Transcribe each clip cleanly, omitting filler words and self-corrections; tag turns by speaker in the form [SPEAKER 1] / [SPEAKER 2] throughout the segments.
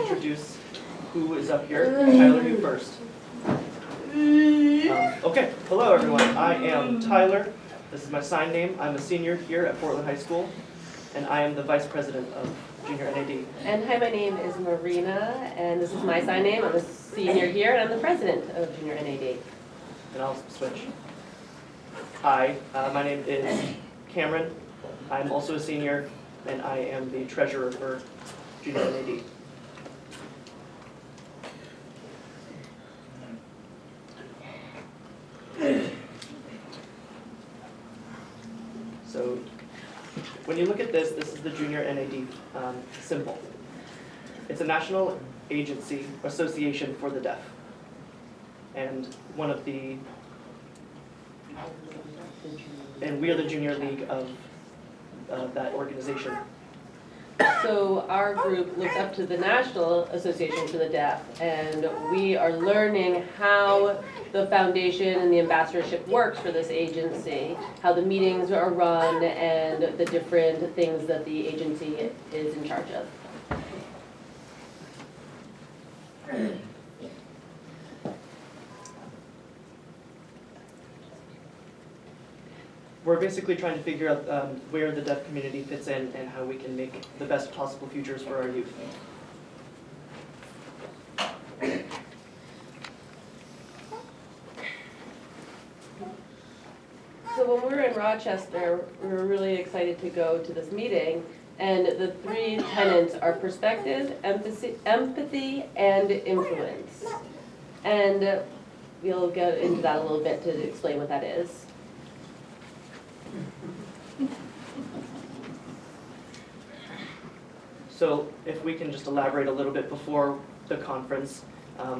[SPEAKER 1] introduce who is up here. Tyler, you first. Okay, hello everyone. I am Tyler. This is my sign name. I'm a senior here at Portland High School, and I am the vice president of Junior NAD.
[SPEAKER 2] And hi, my name is Marina, and this is my sign name. I'm a senior here, and I'm the president of Junior NAD.
[SPEAKER 1] And I'll switch. Hi, my name is Cameron. I'm also a senior, and I am the treasurer for Junior NAD. So when you look at this, this is the Junior NAD symbol. It's a national agency, association for the deaf. And we are the junior league of that organization.
[SPEAKER 2] So our group looks up to the National Association for the Deaf, and we are learning how the foundation and the ambassadorship works for this agency, how the meetings are run, and the different things that the agency is in charge of.
[SPEAKER 1] We're basically trying to figure out where the deaf community fits in and how we can make the best possible futures for our youth.
[SPEAKER 2] So when we were in Rochester, we were really excited to go to this meeting, and the three tenets are perspective, empathy, and influence. And we'll get into that a little bit to explain what that is.
[SPEAKER 1] So if we can just elaborate a little bit before the conference.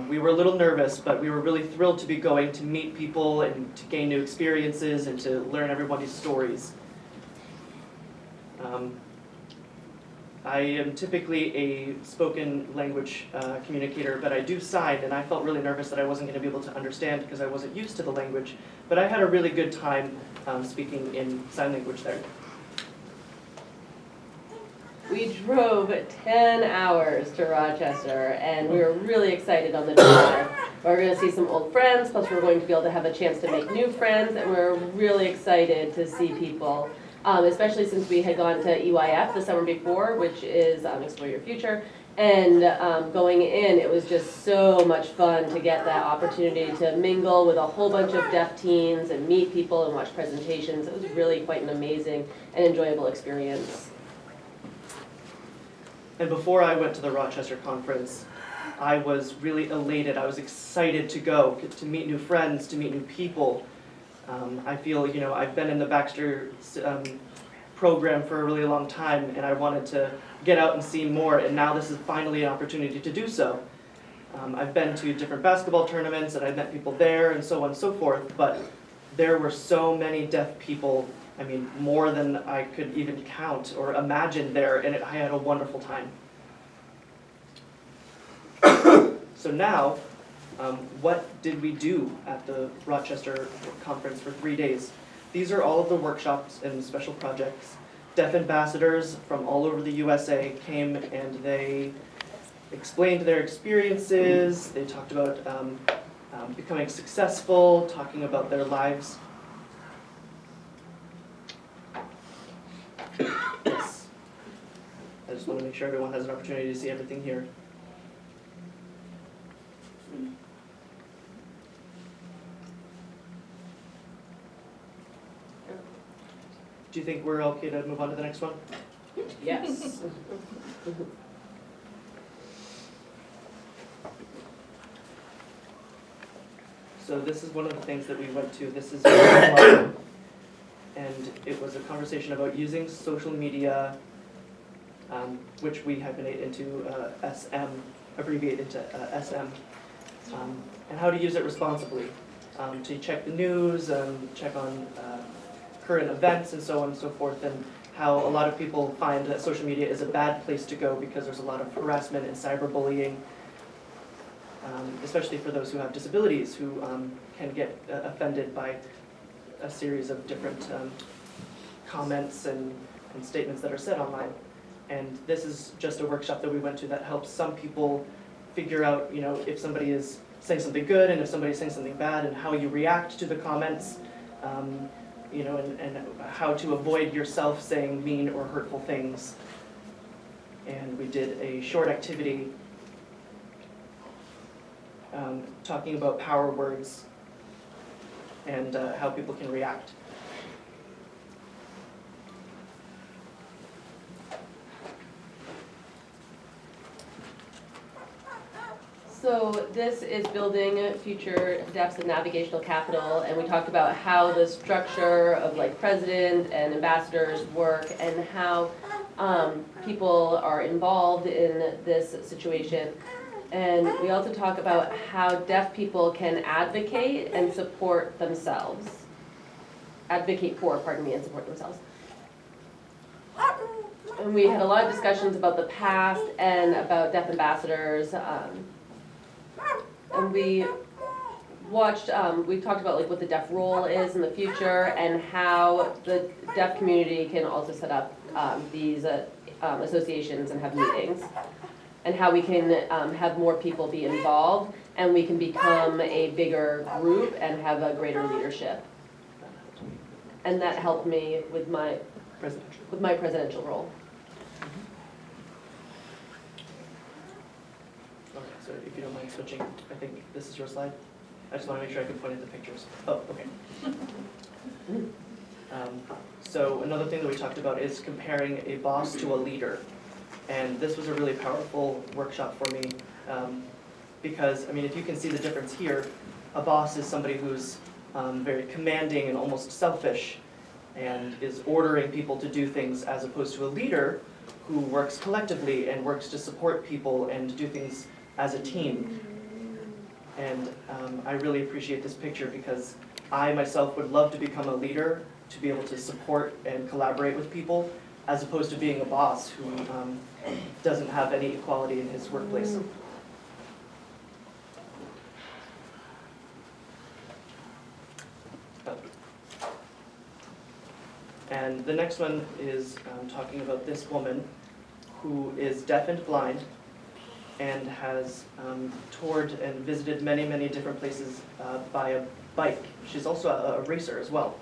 [SPEAKER 1] We were a little nervous, but we were really thrilled to be going to meet people and to gain new experiences and to learn everybody's stories. I am typically a spoken language communicator, but I do sign, and I felt really nervous that I wasn't going to be able to understand because I wasn't used to the language. But I had a really good time speaking in sign language there.
[SPEAKER 2] We drove 10 hours to Rochester, and we were really excited on the drive. We're going to see some old friends, plus we're going to be able to have a chance to make new friends, and we're really excited to see people, especially since we had gone to EYF the summer before, which is Explore Your Future. And going in, it was just so much fun to get that opportunity to mingle with a whole bunch of deaf teens and meet people and watch presentations. It was really quite an amazing and enjoyable experience.
[SPEAKER 1] And before I went to the Rochester Conference, I was really elated. I was excited to go, to meet new friends, to meet new people. I feel, I've been in the Baxter Program for a really long time, and I wanted to get out and see more, and now this is finally an opportunity to do so. I've been to different basketball tournaments, and I've met people there, and so on and so forth, but there were so many deaf people, more than I could even count or imagine there, and I had a wonderful time. So now, what did we do at the Rochester Conference for 3 days? These are all of the workshops and special projects. Deaf ambassadors from all over the USA came and they explained their experiences. They talked about becoming successful, talking about their lives. Yes. I just want to make sure everyone has an opportunity to see everything here. Do you think we're okay to move on to the next one?
[SPEAKER 2] Yes.
[SPEAKER 1] So this is one of the things that we went to. This is and it was a conversation about using social media, which we hyphenate into SM, abbreviate into SM, and how to use it responsibly, to check the news, check on current events and so on and so forth, and how a lot of people find that social media is a bad place to go because there's a lot of harassment and cyberbullying, especially for those who have disabilities who can get offended by a series of different comments and statements that are said online. And this is just a workshop that we went to that helps some people figure out, you know, if somebody is saying something good and if somebody's saying something bad, and how you react to the comments, you know, and how to avoid yourself saying mean or hurtful things. And we did a short activity talking about power words and how people can react.
[SPEAKER 2] So this is building future depths of navigational capital, and we talked about how the structure of like president and ambassadors work and how people are involved in this situation. And we also talk about how deaf people can advocate and support themselves. Advocate for, pardon me, and support themselves. And we had a lot of discussions about the past and about deaf ambassadors. And we watched, we talked about like what the deaf role is in the future and how the deaf community can also set up these associations and have meetings. And how we can have more people be involved and we can become a bigger group and have a greater leadership. And that helped me with my presidential role.
[SPEAKER 1] Okay, so if you don't mind switching, I think this is your slide. I just want to make sure I can point at the pictures. Oh, okay. So another thing that we talked about is comparing a boss to a leader. And this was a really powerful workshop for me because, I mean, if you can see the difference here, a boss is somebody who's very commanding and almost selfish and is ordering people to do things, as opposed to a leader who works collectively and works to support people and do things as a team. And I really appreciate this picture because I myself would love to become a leader, to be able to support and collaborate with people, as opposed to being a boss who doesn't have any equality in his workplace. And the next one is talking about this woman who is deaf and blind and has toured and visited many, many different places by a bike. She's also a racer as well.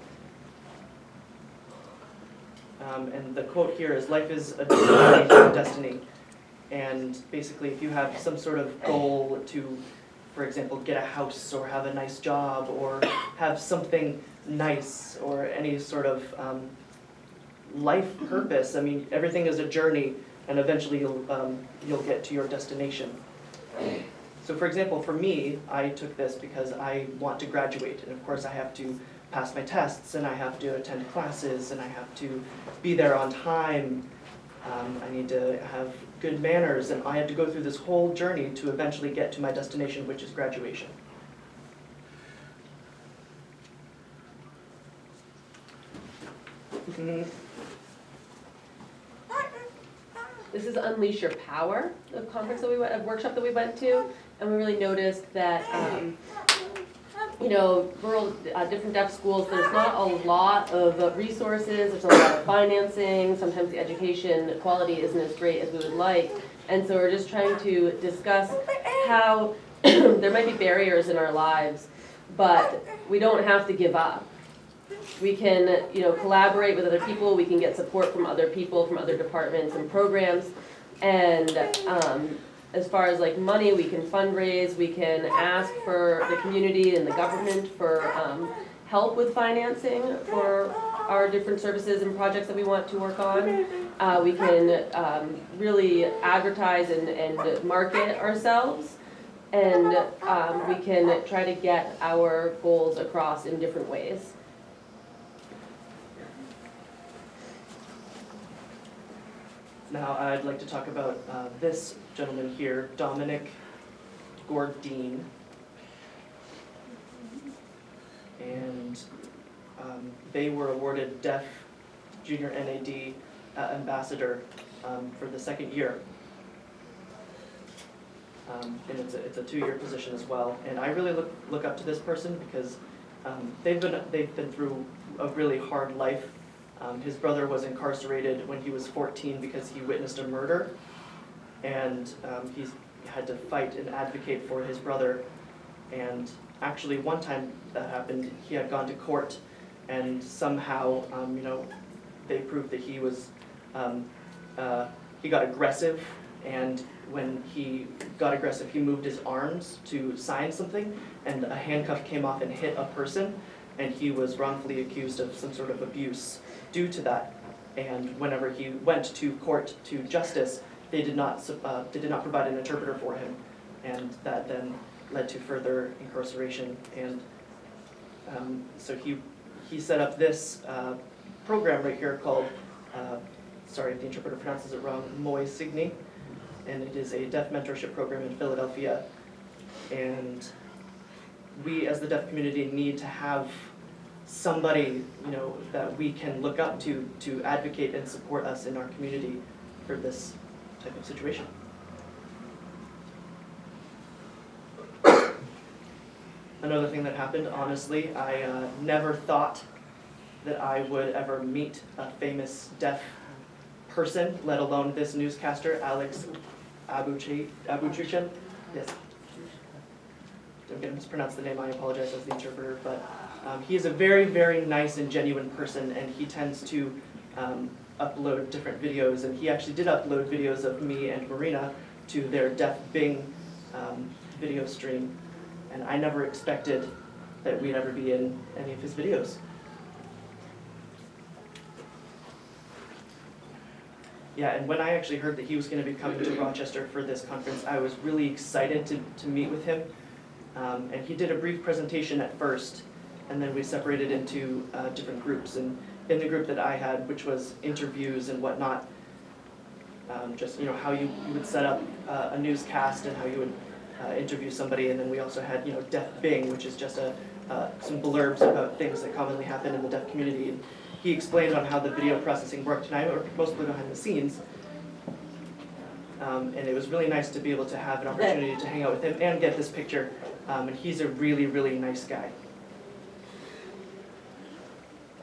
[SPEAKER 1] And the quote here is, "Life is a destiny." And basically, if you have some sort of goal to, for example, get a house or have a nice job or have something nice or any sort of life purpose, I mean, everything is a journey, and eventually you'll get to your destination. So, for example, for me, I took this because I want to graduate, and of course, I have to pass my tests, and I have to attend classes, and I have to be there on time. I need to have good manners, and I had to go through this whole journey to eventually get to my destination, which is graduation.
[SPEAKER 2] This is Unleash Your Power, the conference that we went, a workshop that we went to, and we really noticed that you know, rural, different deaf schools, there's not a lot of resources, there's not a lot of financing, sometimes the education quality isn't as great as we would like, and so we're just trying to discuss how there might be barriers in our lives, but we don't have to give up. We can, you know, collaborate with other people, we can get support from other people, from other departments and programs, and as far as like money, we can fundraise, we can ask for the community and the government for help with financing for our different services and projects that we want to work on. We can really advertise and market ourselves, and we can try to get our goals across in different ways.
[SPEAKER 1] Now I'd like to talk about this gentleman here, Dominic, Gorg. And they were awarded Deaf Junior NAD Ambassador for the second year. And it's a 2-year position as well. And I really look up to this person because they've been through a really hard life His brother was incarcerated when he was 14 because he witnessed a murder, and he had to fight and advocate for his brother. And actually, one time that happened, he had gone to court, and somehow, they proved that he was, he got aggressive, and when he got aggressive, he moved his arms to sign something, and a handcuff came off and hit a person, and he was wrongfully accused of some sort of abuse due to that. And whenever he went to court to justice, they did not provide an interpreter for him, and that then led to further incarceration. And so he set up this program right here called, sorry if the interpreter pronounces it wrong, Moi Signi, and it is a deaf mentorship program in Philadelphia. And we as the deaf community need to have somebody, that we can look up to advocate and support us in our community for this type of situation. Another thing that happened, honestly, I never thought that I would ever meet a famous deaf person, let alone this newscaster, Alex Abuchuchan. Yes. Don't get to mispronounce the name, I apologize as the interpreter, but he is a very, very nice and genuine person, and he tends to upload different videos, and he actually did upload videos of me and Marina to their Deaf Bing video stream, and I never expected that we'd ever be in any of his videos. Yeah, and when I actually heard that he was going to be coming to Rochester for this conference, I was really excited to meet with him. And he did a brief presentation at first, and then we separated into different groups. And in the group that I had, which was interviews and whatnot, just how you would set up a newscast and how you would interview somebody. And then we also had Deaf Bing, which is just some blurbs about things that commonly happen in the deaf community. And he explained on how the video processing worked, and I worked mostly behind the scenes. And it was really nice to be able to have an opportunity to hang out with him and get this picture. And he's a really, really nice guy.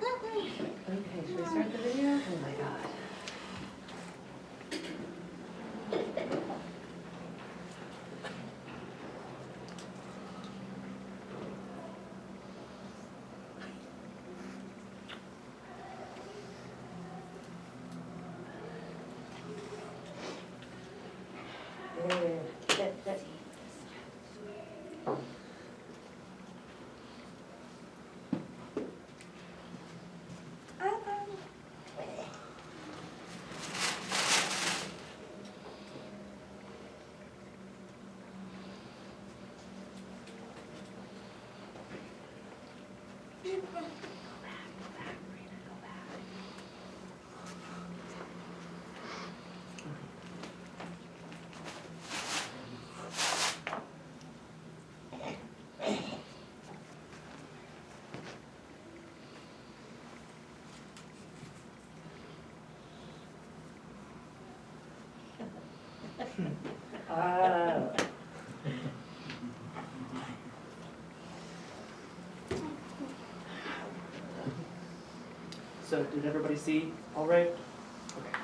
[SPEAKER 2] Okay, should we start the video? Oh my god.
[SPEAKER 1] So did everybody see all right? Okay.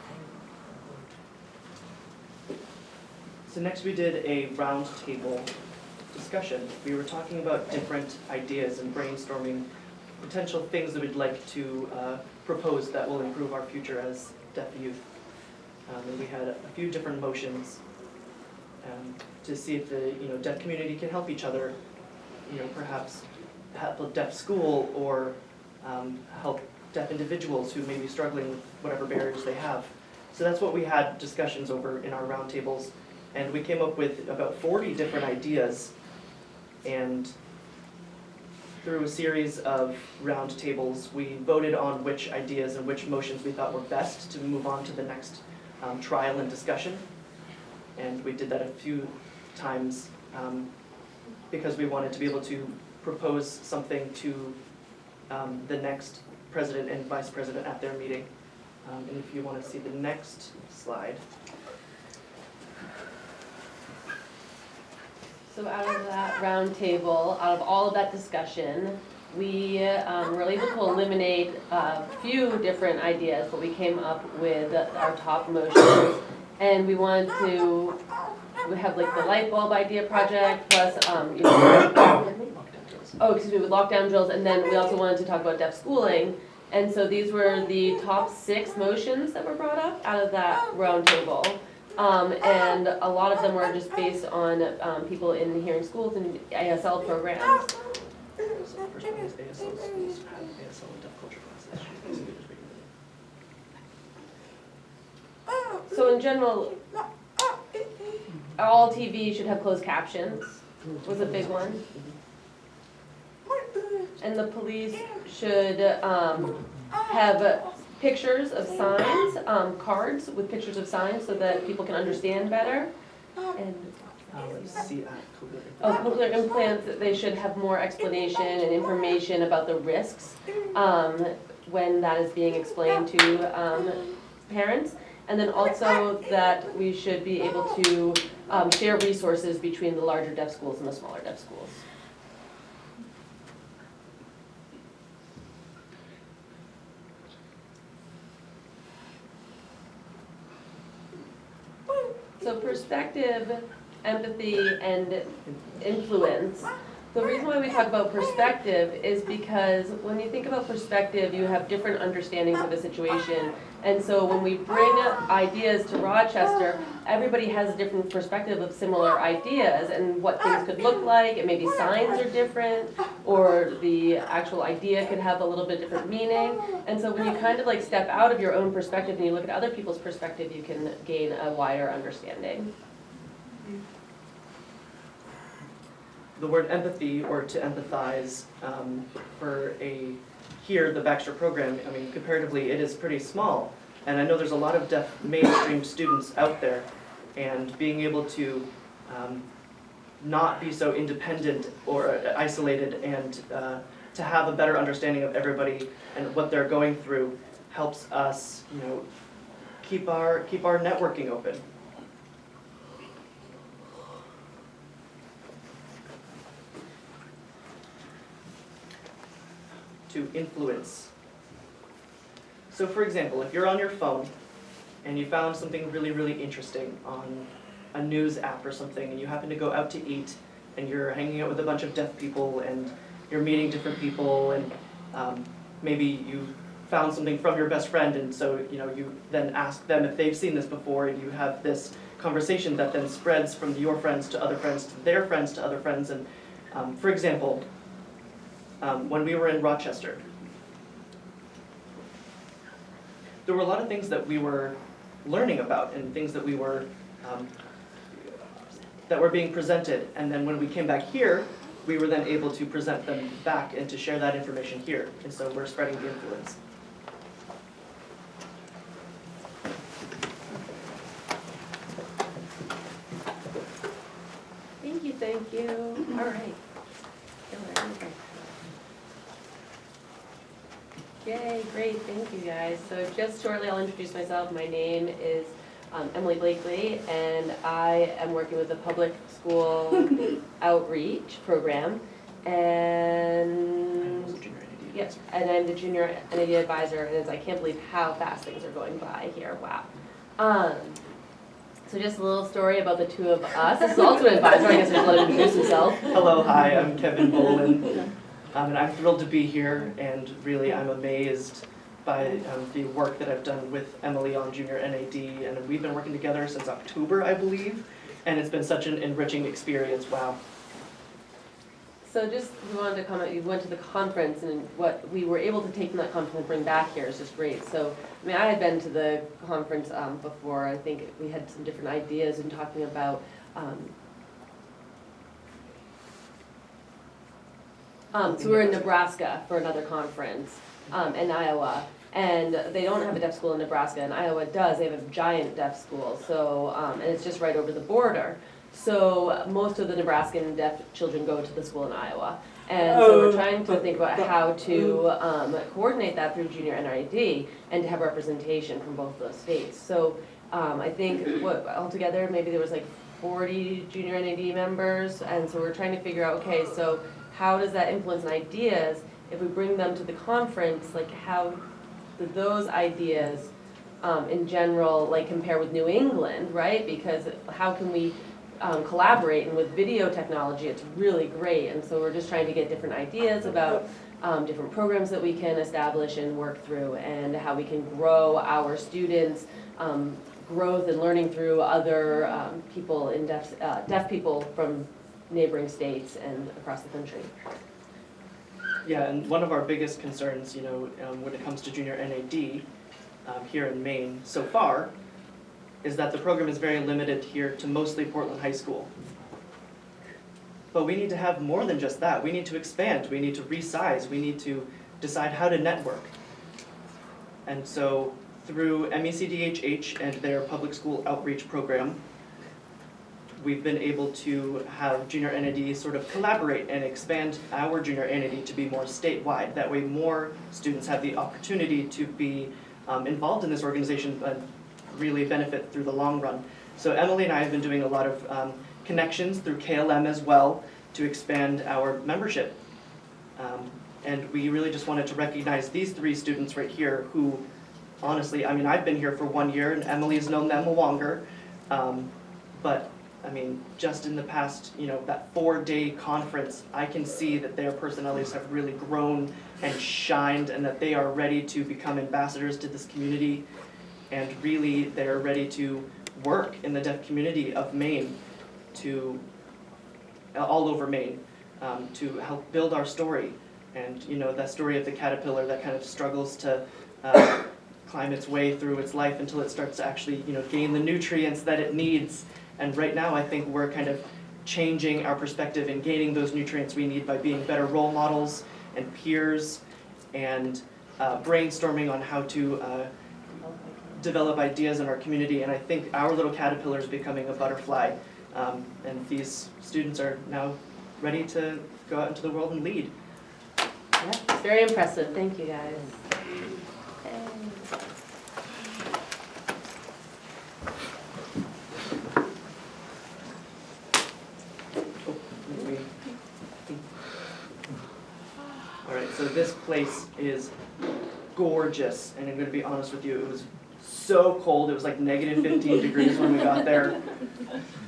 [SPEAKER 1] So next we did a roundtable discussion. We were talking about different ideas and brainstorming potential things that we'd like to propose that will improve our future as deaf youth. And we had a few different motions to see if the deaf community can help each other, perhaps help a deaf school or help deaf individuals who may be struggling with whatever barriers they have. So that's what we had discussions over in our roundtables, and we came up with about 40 different ideas. And through a series of roundtables, we voted on which ideas and which motions we thought were best to move on to the next trial and discussion. And we did that a few times because we wanted to be able to propose something to the next president and vice president at their meeting. And if you want to see the next slide.
[SPEAKER 2] So out of that round table, out of all of that discussion, we were able to eliminate a few different ideas, but we came up with our top motions. And we wanted to have like the light bulb idea project plus, with lockdown drills. And then we also wanted to talk about deaf schooling. And so these were the top 6 motions that were brought up out of that roundtable. And a lot of them were just based on people in hearing schools and ASL programs. So in general, all TV should have closed captions, was a big one. And the police should have pictures of signs, cards with pictures of signs so that people can understand better. And cochlear implants, they should have more explanation and information about the risks when that is being explained to parents. And then also that we should be able to share resources between the larger deaf schools and the smaller deaf schools. So perspective, empathy, and influence. The reason why we talk about perspective is because when you think about perspective, you have different understandings of a situation. And so when we bring ideas to Rochester, everybody has a different perspective of similar ideas and what things could look like, and maybe signs are different, or the actual idea could have a little bit different meaning. And so when you kind of like step out of your own perspective and you look at other people's perspective, you can gain a wider understanding.
[SPEAKER 1] The word empathy, or to empathize, here, the Baxter Program, I mean, comparatively, it is pretty small. And I know there's a lot of deaf mainstream students out there, and being able to not be so independent or isolated, and to have a better understanding of everybody and what they're going through helps us, keep our networking open. To influence. So for example, if you're on your phone and you found something really, really interesting on a news app or something, and you happen to go out to eat, and you're hanging out with a bunch of deaf people, and you're meeting different people, and maybe you found something from your best friend, and so you then ask them if they've seen this before, and you have this conversation that then spreads from your friends to other friends to their friends to other friends. And for example, when we were in Rochester, there were a lot of things that we were learning about and things that we were that were being presented, and then when we came back here, we were then able to present them back and to share that information here, and so we're spreading the influence.
[SPEAKER 2] Thank you. All right. Yay, great, thank you guys. So just shortly I'll introduce myself. My name is Emily Blakely, and I am working with the public school outreach program. And yes, and I'm the junior NAD advisor, and I can't believe how fast things are going by here, wow. So just a little story about the two of us. This is also an advisor, I guess I should let him introduce himself.
[SPEAKER 1] Hello, hi, I'm Kevin Bolin. And I'm thrilled to be here, and really I'm amazed by the work that I've done with Emily on Junior NAD, and we've been working together since October, I believe, and it's been such an enriching experience, wow.
[SPEAKER 2] So just, we wanted to comment, you went to the conference, and what we were able to take from that conference and bring back here is just great. So, I mean, I had been to the conference before. I think we had some different ideas in talking about so we were in Nebraska for another conference, in Iowa, and they don't have a deaf school in Nebraska, and Iowa does. They have a giant deaf school, so, and it's just right over the border. So most of the Nebraskan deaf children go to the school in Iowa. And so we're trying to think about how to coordinate that through Junior NAD and to have representation from both those states. So I think altogether maybe there was like 40 Junior NAD members, and so we're trying to figure out, okay, so how does that influence ideas if we bring them to the conference, like how do those ideas in general like compare with New England, right? Because how can we collaborate, and with video technology it's really great, and so we're just trying to get different ideas about different programs that we can establish and work through, and how we can grow our students' growth and learning through other people in deaf people from neighboring states and across the country.
[SPEAKER 1] Yeah, and one of our biggest concerns, you know, when it comes to junior NAD here in Maine so far, is that the program is very limited here to mostly Portland High School. But we need to have more than just that. We need to expand, we need to resize, we need to decide how to network. And so through MECDHH and their public school outreach program, we've been able to have junior NAD sort of collaborate and expand our junior NAD to be more statewide. That way more students have the opportunity to be involved in this organization, but really benefit through the long run. So Emily and I have been doing a lot of connections through KLM as well to expand our membership. And we really just wanted to recognize these 3 students right here who, honestly, I mean, I've been here for 1 year and Emily's known them longer, but I mean, just in the past, you know, that 4-day conference, I can see that their personalities have really grown and shined, and that they are ready to become ambassadors to this community, and really they're ready to work in the deaf community of Maine, to all over Maine, to help build our story. And you know, that story of the caterpillar that kind of struggles to climb its way through its life until it starts to actually, you know, gain the nutrients that it needs. And right now I think we're kind of changing our perspective and gaining those nutrients we need by being better role models and peers, and brainstorming on how to develop ideas in our community. And I think our little caterpillar is becoming a butterfly, and these students are now ready to go out into the world and lead.
[SPEAKER 2] Yeah, it's very impressive. Thank you, guys.
[SPEAKER 1] All right, so this place is gorgeous, and I'm going to be honest with you, it was so cold. It was like negative 15 degrees when we got there.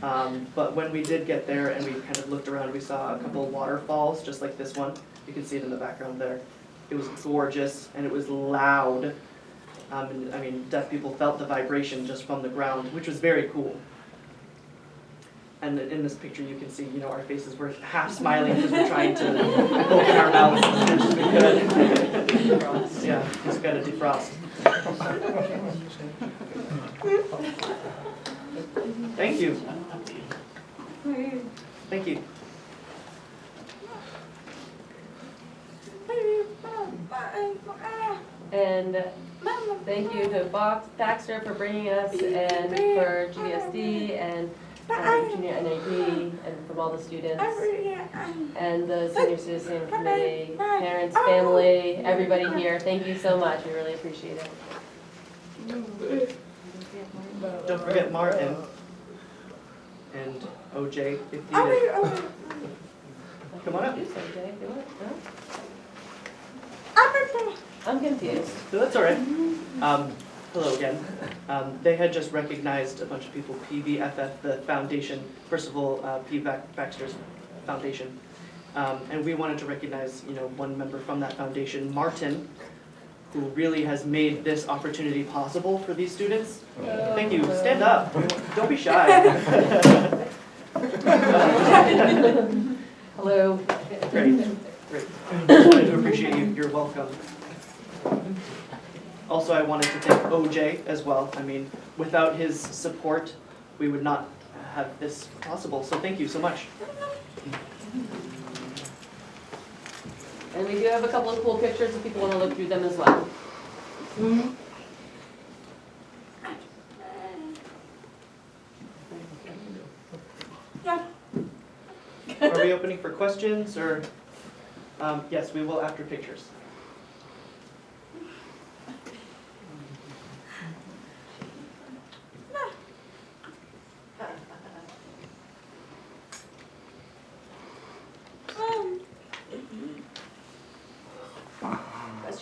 [SPEAKER 1] But when we did get there and we kind of looked around, we saw a couple of waterfalls, just like this one. You can see it in the background there. It was gorgeous, and it was loud. And, I mean, deaf people felt the vibration just from the ground, which was very cool. And in this picture, you can see, you know, our faces were half smiling because we're trying to open our mouths as much as we could. Yeah, just got to defrost. Thank you. Thank you.
[SPEAKER 2] And thank you to Baxter for bringing us, and for GBSD, and Junior NAD, and from all the students, and the Senior Citizen Committee, parents, family, everybody here. Thank you so much. We really appreciate it.
[SPEAKER 1] Don't forget Martin and OJ if needed. Come on up.
[SPEAKER 2] I'm confused.
[SPEAKER 1] So that's all right. Hello again. They had just recognized a bunch of people, PVFF, the foundation, first of all, P. Baxter's foundation. And we wanted to recognize, you know, one member from that foundation, Martin, who really has made this opportunity possible for these students. Thank you. Stand up. Don't be shy.
[SPEAKER 2] Hello.
[SPEAKER 1] Great. Great. I wanted to appreciate you. You're welcome. Also, I wanted to thank OJ as well. I mean, without his support, we would not have this possible. So thank you so much.
[SPEAKER 2] And we do have a couple of cool pictures if people want to look through them as well.
[SPEAKER 1] Are we opening for questions, or? Yes, we will after pictures.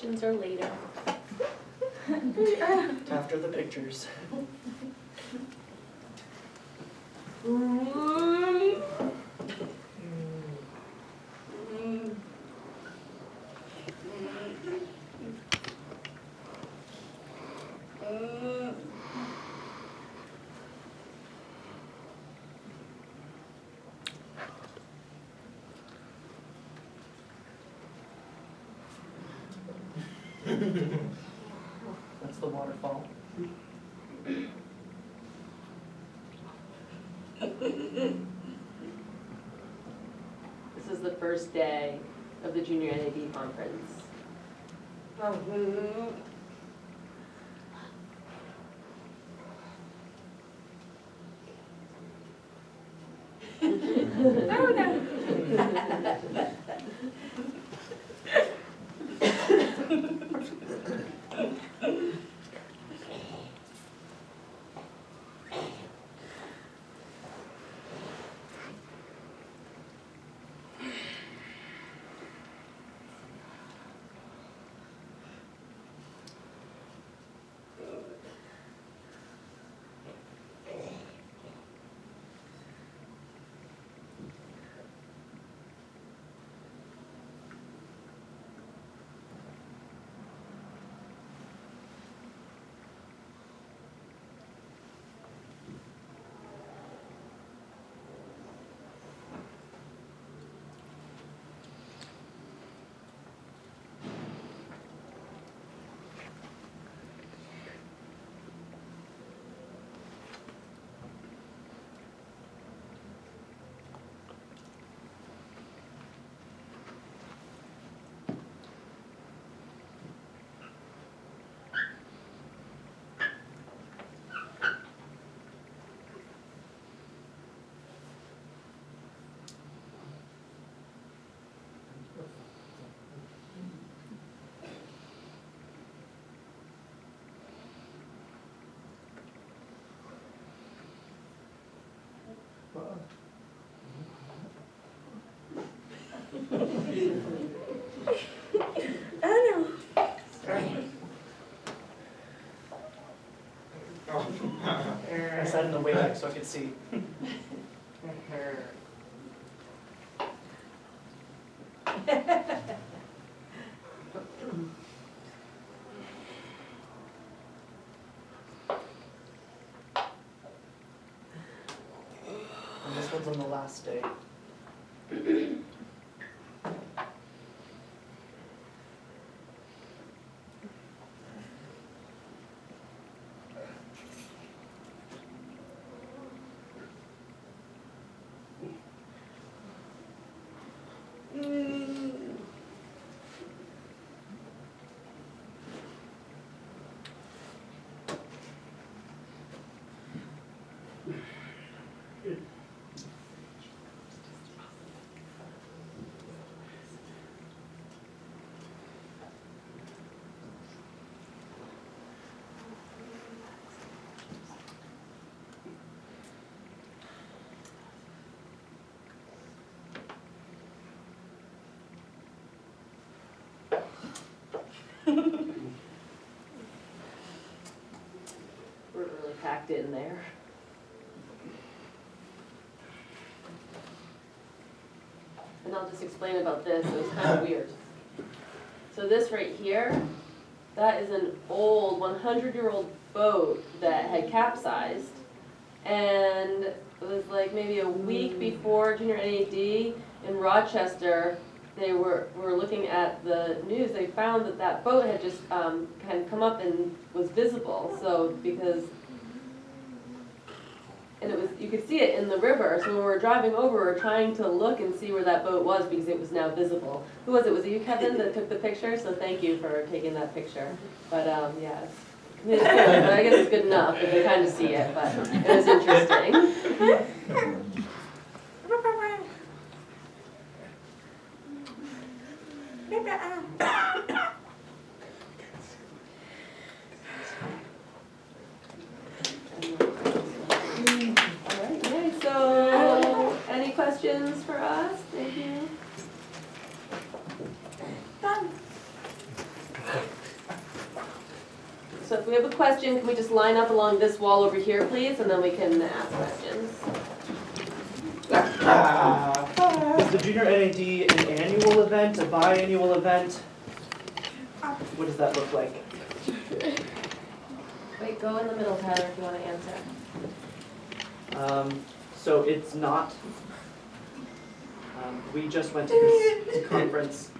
[SPEAKER 2] questions are later.
[SPEAKER 1] After the pictures. That's the waterfall.
[SPEAKER 2] This is the first day of the Junior NAD Conference. I sat in the way back so I could see. And this one's on the last day. We're really packed in there. And I'll just explain about this, it was kind of weird. So this right here, that is an old 100-year-old boat that had capsized. And it was like maybe a week before Junior NAD in Rochester, they were looking at the news, they found that that boat had just kind of come up and was visible. So because, and it was, you could see it in the river. So when we were driving over, we were trying to look and see where that boat was because it was now visible. Who was it? Was it you, Kevin, that took the picture? So thank you for taking that picture. But yeah, it's good. I guess it's good enough if they kind of see it, but it was interesting. Alright, yay, so any questions for us? Thank you.
[SPEAKER 3] Done.
[SPEAKER 2] So if we have a question, can we just line up along this wall over here, please, and then we can ask questions.
[SPEAKER 1] Is the Junior NAD an annual event, a biannual event? What does that look like?
[SPEAKER 2] Wait, go in the middle, Tyler, if you want to answer.
[SPEAKER 1] So it's not. We just went to this conference.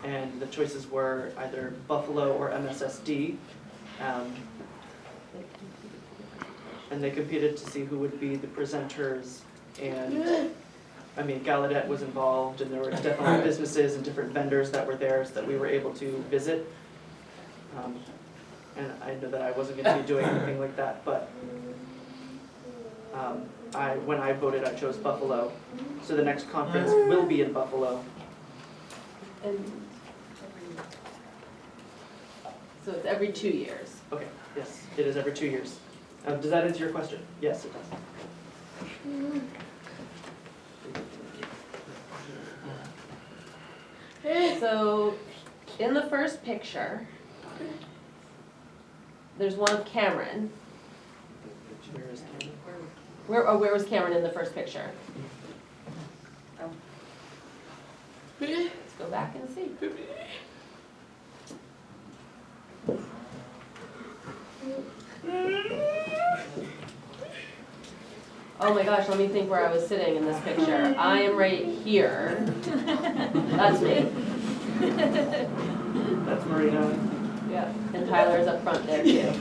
[SPEAKER 1] And the choices were either Buffalo or MSSD. And they competed to see who would be the presenters. And I mean, Gallaudet was involved, and there were definitely businesses and different vendors that were there so that we were able to visit. And I know that I wasn't going to be doing anything like that, but when I voted, I chose Buffalo. So the next conference will be in Buffalo.
[SPEAKER 2] And so it's every 2 years.
[SPEAKER 1] Okay, yes, it is every 2 years. Does that answer your question? Yes, it does.
[SPEAKER 2] So in the first picture, there's one of Cameron.
[SPEAKER 1] Where is Cameron?
[SPEAKER 2] Where was Cameron in the first picture? Let's go back and see. Oh my gosh, let me think where I was sitting in this picture. I am right here. That's me.
[SPEAKER 1] That's Marina.
[SPEAKER 2] Yeah, and Tyler's up front there too.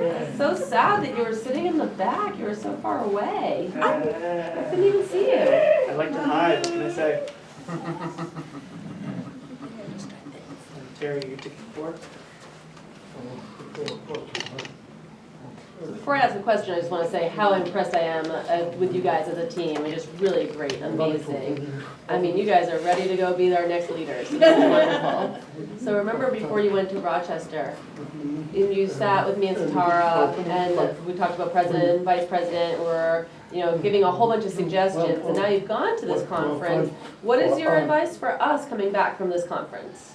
[SPEAKER 2] It's so sad that you were sitting in the back. You were so far away. I couldn't even see you.
[SPEAKER 1] I like to hide, what can I say? Terry, you're taking 4?
[SPEAKER 2] Before I ask a question, I just want to say how impressed I am with you guys as a team. You're just really great, amazing. I mean, you guys are ready to go be our next leaders. It's wonderful. So remember before you went to Rochester, and you sat with me and Satara, and we talked about president and vice president, we're giving a whole bunch of suggestions, and now you've gone to this conference. What is your advice for us coming back from this conference?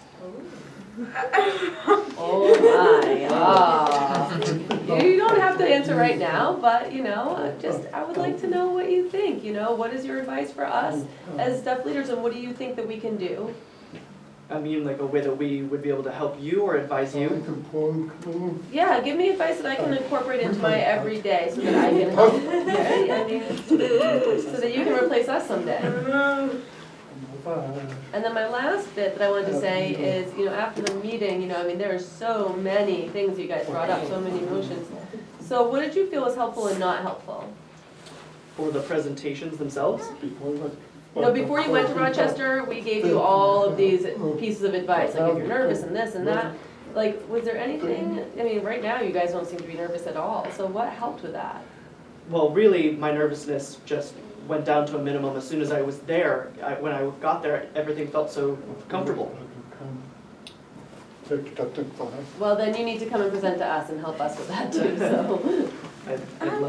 [SPEAKER 2] Oh my, you don't have to answer right now, but I would like to know what you think. What is your advice for us as staff leaders, and what do you think that we can do?
[SPEAKER 1] I mean, like a way that we would be able to help you or advise you?
[SPEAKER 2] Yeah, give me advice that I can incorporate into my everyday so that I can help. Right? I mean, so that you can replace us someday. And then my last bit that I wanted to say is, after the meeting, there are so many things you guys brought up, so many emotions. So what did you feel was helpful and not helpful?
[SPEAKER 1] For the presentations themselves?
[SPEAKER 2] No, before you went to Rochester, we gave you all of these pieces of advice, like if you're nervous and this and that. Like, was there anything, right now you guys don't seem to be nervous at all, so what helped with that?
[SPEAKER 1] Well, really, my nervousness just went down to a minimum as soon as I was there. When I got there, everything felt so comfortable.
[SPEAKER 2] Well, then you need to come and present to us and help us with that too, so.
[SPEAKER 1] I'd love